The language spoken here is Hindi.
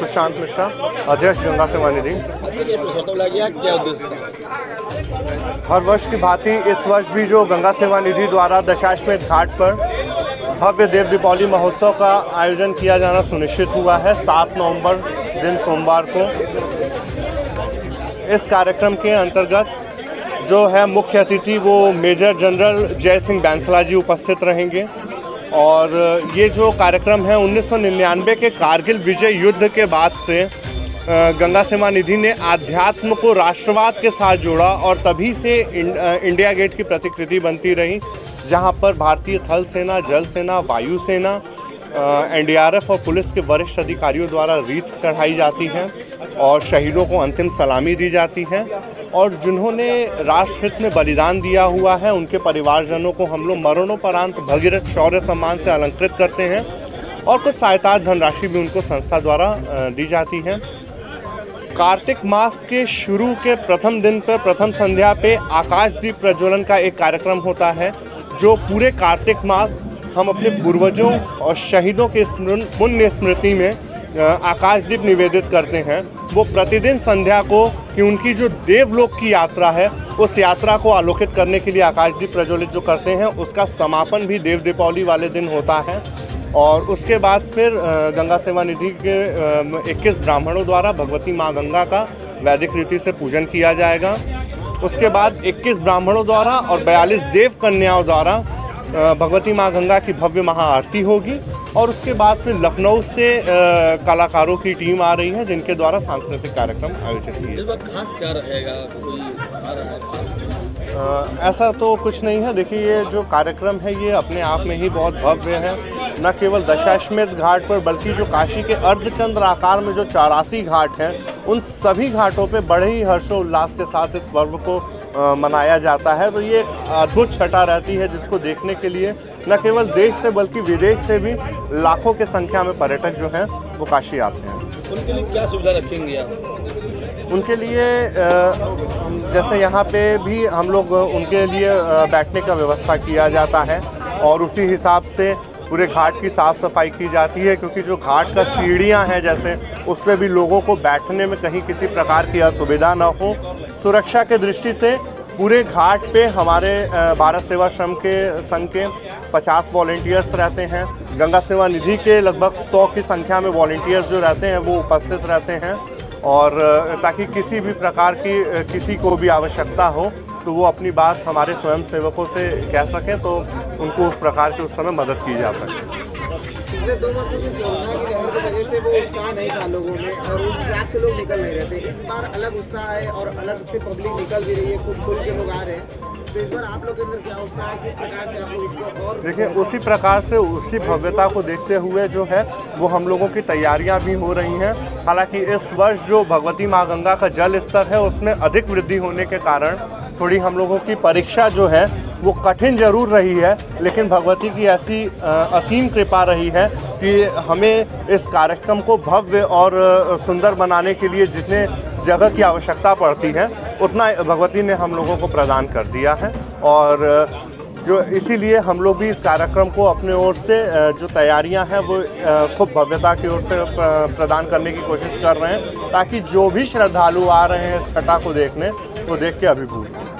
सुशांत मिश्रा, अध्यक्ष गंगा सेवा निधि। क्या उद्देश्य? हर वर्ष की भांति इस वर्ष भी जो गंगा सेवा निधि द्वारा दशाश्वमेध घाट पर भव्य देव दीपावली महोत्सव का आयोजन किया जाना सुनिश्चित हुआ है 7 नवंबर दिन सोमवार को। इस कार्यक्रम के अंतर्गत जो है मुख्य अतिथि वो मेजर जनरल जय सिंह बैंसला जी उपस्थित रहेंगे। और ये जो कार्यक्रम है 1999 के कारगिल विजय युद्ध के बाद से गंगा सेवा निधि ने आध्यात्म को राष्ट्रवाद के साथ जोड़ा और तभी से इंडिया गेट की प्रतिकृति बनती रही, जहां पर भारतीय थल सेना, जल सेना, वायु सेना, एनडीआरएफ और पुलिस के वरिष्ठ अधिकारियों द्वारा रीत चढ़ाई जाती है और शहीदों को अंतिम सलामी दी जाती है। और जिन्होंने राष्ट्र हित में बलिदान दिया हुआ है उनके परिवारजनों को हम लोग मरणोपरांत भगीरथ शौर्य सम्मान से अलंकृत करते हैं और कुछ सहायता धनराशि भी उनको संस्था द्वारा दी जाती है। कार्तिक मास के शुरू के प्रथम दिन पर प्रथम संध्या पे आकाशदीप प्रज्वलन का एक कार्यक्रम होता है, जो पूरे कार्तिक मास हम अपने पूर्वजों और शहीदों के पुण्य स्मृति में आकाशदीप निवेदित करते हैं। वो प्रतिदिन संध्या को कि उनकी जो देवलोक की यात्रा है उस यात्रा को आलोकित करने के लिए आकाशदीप प्रज्वलित जो करते हैं, उसका समापन भी देव दीपावली वाले दिन होता है। और उसके बाद फिर गंगा सेवा निधि के 21 ब्राह्मणों द्वारा भगवती माँ गंगा का वैदिक रीति से पूजन किया जाएगा। उसके बाद 21 ब्राह्मणों द्वारा और 42 देव कन्याओं द्वारा भगवती माँ गंगा की भव्य महाआरती होगी। और उसके बाद फिर लखनऊ से कलाकारों की टीम आ रही है जिनके द्वारा सांस्कृतिक कार्यक्रम आयोजित किए। इस बार खास क्या रहेगा? कोई आ रहा है? ऐसा तो कुछ नहीं है। देखिए, ये जो कार्यक्रम है ये अपने आप में ही बहुत भव्य है। न केवल दशाश्वमेध घाट पर बल्कि जो काशी के अर्धचंद्र आकार में जो 84 घाट हैं उन सभी घाटों पे बड़े ही हर्षोल्लास के साथ इस पर्व को मनाया जाता है। तो ये एक अद्भुत छटा रहती है जिसको देखने के लिए न केवल देश से बल्कि विदेश से भी लाखों की संख्या में पर्यटक जो हैं वो काशी आते हैं। उनके लिए क्या सुविधा रखेंगे आप? उनके लिए जैसे यहाँ पे भी हम लोग उनके लिए बैठने का व्यवस्था किया जाता है और उसी हिसाब से पूरे घाट की साफ़ सफाई की जाती है, क्योंकि जो घाट का सीढ़ियाँ हैं जैसे उस पर भी लोगों को बैठने में कहीं किसी प्रकार की असुविधा न हो। सुरक्षा के दृष्टि से पूरे घाट पे हमारे भारत सेवा श्रम के संघ के 50 वॉलंटियर्स रहते हैं। गंगा सेवा निधि के लगभग 100 की संख्या में वॉलंटियर्स जो रहते हैं वो उपस्थित रहते हैं, और ताकि किसी भी प्रकार की किसी को भी आवश्यकता हो तो वो अपनी बात हमारे स्वयं सेवकों से कह सकें तो उनको उस प्रकार की उस समय मदद की जा सके। पिछले 2 वर्षों से कोरोना की लहर की वजह से वो उत्साह नहीं था लोगों में और उस हिसाब से लोग निकल नहीं रहे थे। इस बार अलग उत्साह है और अलग से पब्लिक निकल भी रही है, खूब खुल के लोग आ रहे हैं। तो इस बार आप लोग के अंदर क्या उत्साह है, किस प्रकार से आप लोग इसको? और देखिए, उसी प्रकार से उसी भव्यता को देखते हुए जो है वो हम लोगों की तैयारियां भी हो रही हैं। हालांकि इस वर्ष जो भगवती माँ गंगा का जल स्तर है उसमें अधिक वृद्धि होने के कारण थोड़ी हम लोगों की परीक्षा जो है वो कठिन जरूर रही है, लेकिन भगवती की ऐसी असीम कृपा रही है कि हमें इस कार्यक्रम को भव्य और सुंदर बनाने के लिए जितने जगह की आवश्यकता पड़ती है उतना भगवती ने हम लोगों को प्रदान कर दिया है। और जो इसीलिए हम लोग भी इस कार्यक्रम को अपने ओर से जो तैयारियां हैं वो खूब भव्यता की ओर से प्रदान करने की कोशिश कर रहे हैं, ताकि जो भी श्रद्धालु आ रहे हैं छठा को देखने वो देख के अभिभूत।